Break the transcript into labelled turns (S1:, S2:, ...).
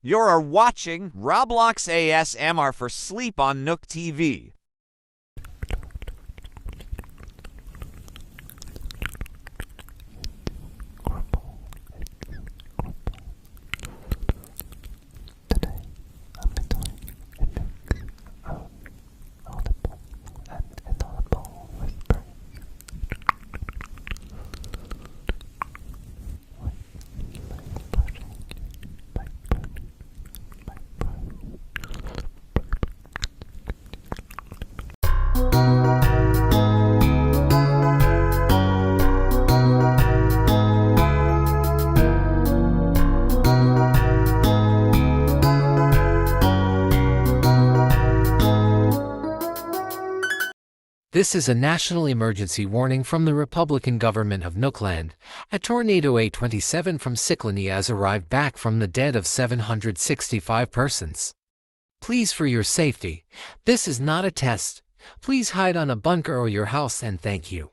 S1: You're watching Roblox ASMR for Sleep on Nook TV.
S2: This is a national emergency warning from the Republican government of Nookland. A tornado A27 from Cyclone has arrived back from the dead of 765 persons. Please, for your safety, this is not a test. Please hide on a bunker or your house and thank you.